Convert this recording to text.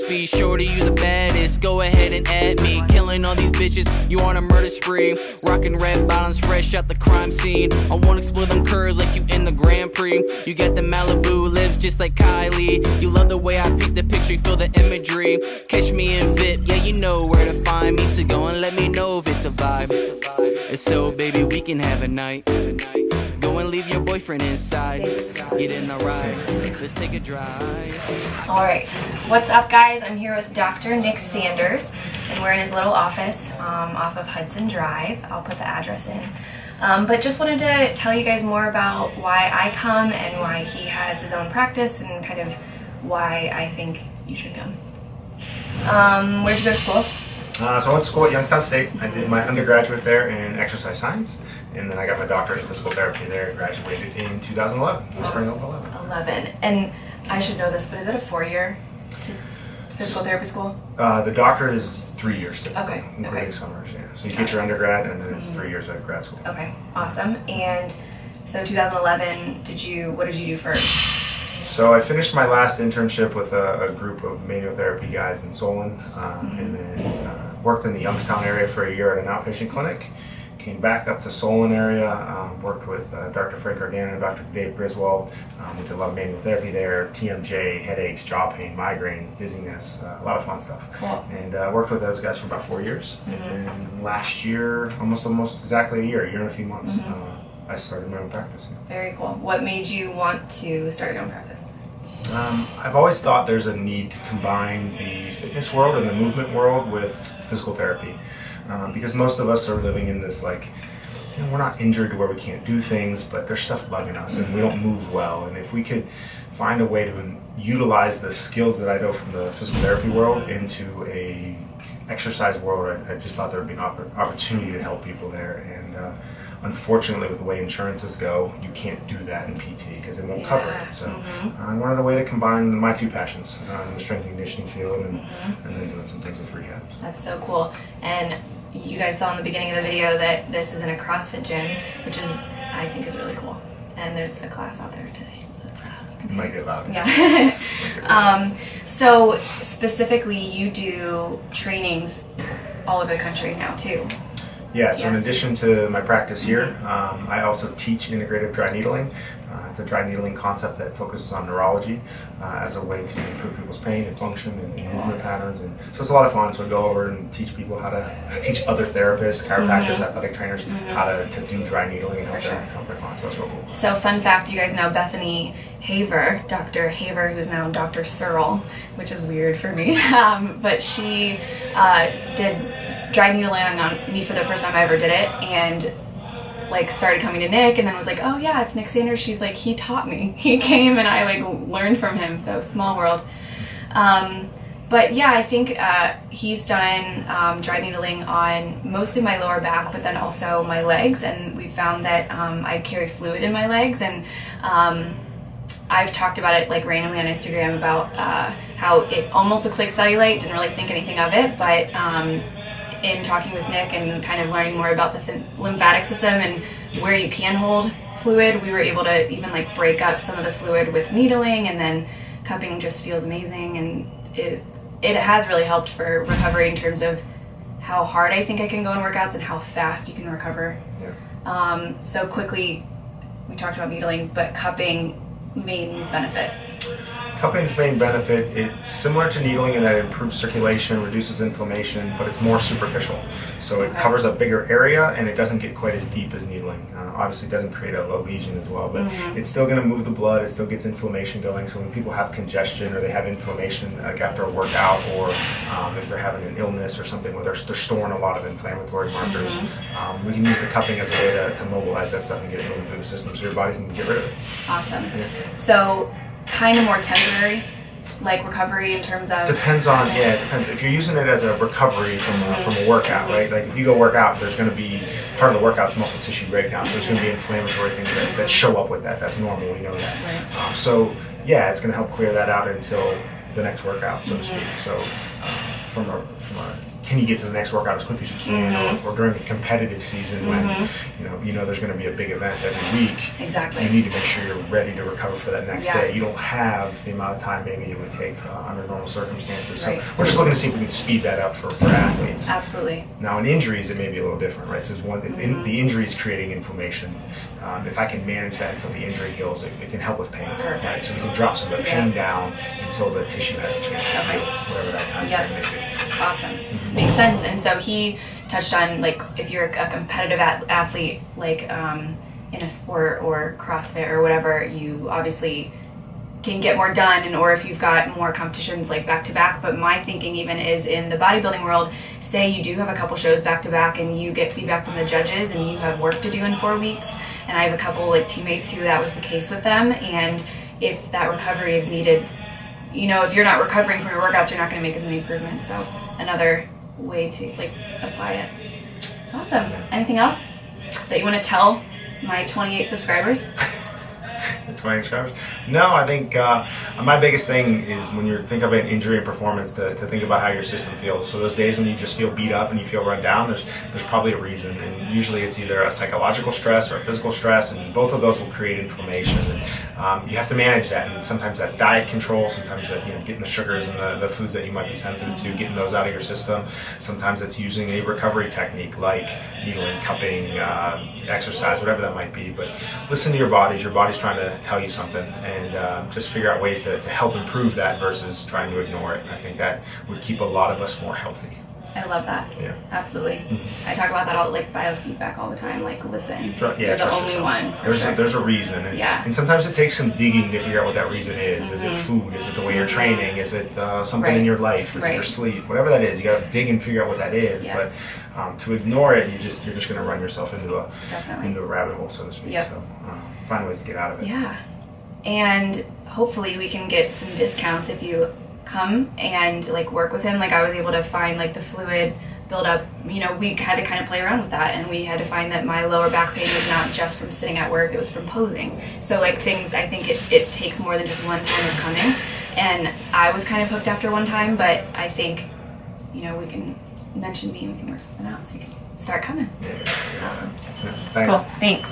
speed. Shorty, you the baddest, go ahead and add me. Killing all these bitches, you on a murder spree. Rocking red bottoms, fresh out the crime scene. I wanna explore them curves like you in the Grand Prix. You got the Malibu lips just like Kylie. You love the way I paint the picture, you feel the imagery. Catch me in Phyt, yeah, you know where to find me. So go and let me know if it's a vibe. If so, baby, we can have a night. Go and leave your boyfriend inside. Get in the ride, let's take a drive. Alright, what's up guys? I'm here with Dr. Nick Sanders, and we're in his little office off of Hudson Drive. I'll put the address in. But just wanted to tell you guys more about why I come and why he has his own practice and kind of why I think you should come. Where'd you go to school? So I went to school at Youngstown State. I did my undergraduate there in exercise science, and then I got my doctorate in physical therapy there. Graduated in 2011, spring of 11. And I should know this, but is it a 4-year physical therapy school? The doctorate is 3 years typically, Okay. including summers. Yeah. So you get your undergrad, and then it's 3 years at grad school. Okay, awesome. And so 2011, what did you do first? So I finished my last internship with a group of manual therapy guys in Solon, and then worked in the Youngstown area for a year at an outpatient clinic. Came back up to Solon area, worked with Dr. Frank Gargano and Dr. Dave Griswold. We did a lot of manual therapy there, TMJ, headaches, jaw pain, migraines, dizziness, a lot of fun stuff. Cool. And worked with those guys for about 4 years. And then last year, almost exactly a year and a few months, I started my own practice. Very cool. What made you want to start your own practice? I've always thought there's a need to combine the fitness world and the movement world with physical therapy, because most of us are living in this we're not injured to where we can't do things, but there's stuff bugging us and we don't move well. And if we could find a way to utilize the skills that I know from the physical therapy world into a exercise world, I just thought there would be an opportunity to help people there. And unfortunately, with the way insurances go, you can't do that in PT because it won't cover it. So I wanted a way to combine my two passions, in the strength and conditioning field and then doing some things with rehab. That's so cool. And you guys saw in the beginning of the video that this is in a CrossFit gym, which I think is really cool. And there's a class out there today. So it might get loud. Yeah. So specifically, you do trainings all over the country now too. Yeah, so in addition to my practice here, I also teach integrative dry needling. It's a dry needling concept that focuses on neurology as a way to improve people's pain and function and movement patterns. And so it's a lot of fun. So I go over and teach people teach other therapists, chiropractors, athletic trainers, how to do dry needling and help their clients. So that's real cool. So fun fact, you guys know Bethany Haver, Dr. Haver, who's now Dr. Searle, which is weird for me, but she did dry needling on me for the first time I ever did it, and started coming to Nick, and then was like, oh yeah, it's Nick Sanders. She's like, he taught me. He came and I learned from him. So small world. But yeah, I think he's done dry needling on mostly my lower back, but then also my legs, and we found that I carry fluid in my legs, and I've talked about it randomly on Instagram about how it almost looks like cellulite. Didn't really think anything of it, but in talking with Nick and kind of learning more about the lymphatic system and where you can hold fluid, we were able to even break up some of the fluid with needling, and then cupping just feels amazing, and it has really helped for recovery in terms of how hard I think I can go in workouts and how fast you can recover. Yeah. So quickly, we talked about needling, but cupping, main benefit. Cupping's main benefit, it's similar to needling in that it improves circulation, reduces inflammation, but it's more superficial. So it covers a bigger area and it doesn't get quite as deep as needling. Obviously it doesn't create a lesion as well, but it's still going to move the blood, it still gets inflammation going. So when people have congestion or they have inflammation after a workout, or if they're having an illness or something where they're storing a lot of inflammatory markers, we can use the cupping as a way to mobilize that stuff and get it moving through the system so your body can get rid of it. Awesome. Yeah. So kind of more temporary, recovery in terms of? Depends on, it depends. If you're using it as a recovery from a workout, right? If you go work out, there's going to be, part of the workout's muscle tissue breakdown, so there's going to be inflammatory things that show up with that. That's normal, we know that. Right. So yeah, it's going to help clear that out until the next workout, so to speak. So from a can you get to the next workout as quick as you can, or during a competitive season when you know there's going to be a big event every week. Exactly. You need to make sure you're ready to recover for that next Yeah. day. You don't have the amount of time maybe it would take under normal circumstances. Right. So we're just looking to see if we can speed that up for athletes. Absolutely. Now in injuries, it may be a little different, right? So if the injury is creating inflammation, if I can manage that until the injury heals, it can help with pain. Perfect. Right? So we can drop some of the pain down until the tissue has a chance to heal, whatever that time frame may be. Awesome. Makes sense. And so he touched on, like, if you're a competitive athlete, like in a sport or CrossFit or whatever, you obviously can get more done, and or if you've got more competitions like back to back. But my thinking even is in the bodybuilding world, say you do have a couple shows back to back and you get feedback from the judges and you have work to do in 4 weeks, and I have a couple like teammates who that was the case with them, and if that recovery is needed, you know, if you're not recovering from your workouts, you're not going to make as many improvements. So another way to like apply it. Awesome. Anything else that you want to tell my 28 subscribers? 20 subscribers? No, I think my biggest thing is when you're thinking about injury and performance to think about how your system feels. So those days when you just feel beat up and you feel run down, there's probably a reason, and usually it's either a psychological stress or a physical stress, and both of those will create inflammation. And you have to manage that, and sometimes that diet control, sometimes that getting the sugars and the foods that you might be sensitive to, getting those out of your system. Sometimes it's using a recovery technique like needling, cupping, exercise, whatever that might be. But listen to your bodies. Your body's trying to tell you something, and just figure out ways to help improve that versus trying to ignore it. And I think that would keep a lot of us more healthy. I love that. Yeah. Absolutely. I talk about that all, like biofeedback all the time. Like, listen, Yeah, you're the only yourself. one. There's a reason, and sometimes it takes some digging to figure out what that reason is. Is it food? Is it the way you're training? Is it something in your life? Is it your sleep? Whatever that is, you got to dig and figure out what that is. Yes. But to ignore it, you're just going to run yourself into a rabbit hole, so to speak. Yep. So find ways to get out of it. Yeah. And hopefully we can get some discounts if you come and like work with him. Like, I was able to find like the fluid buildup. You know, we had to kind of play around with that, and we had to find that my lower back pain was not just from sitting at work, it was from posing. So like things, I think it takes more than just one time of coming, and I was kind of hooked after one time, but I think, you know, we can mention me and we can work something out so you can start coming. Yeah. Awesome. Yeah. Thanks. Cool. Thanks.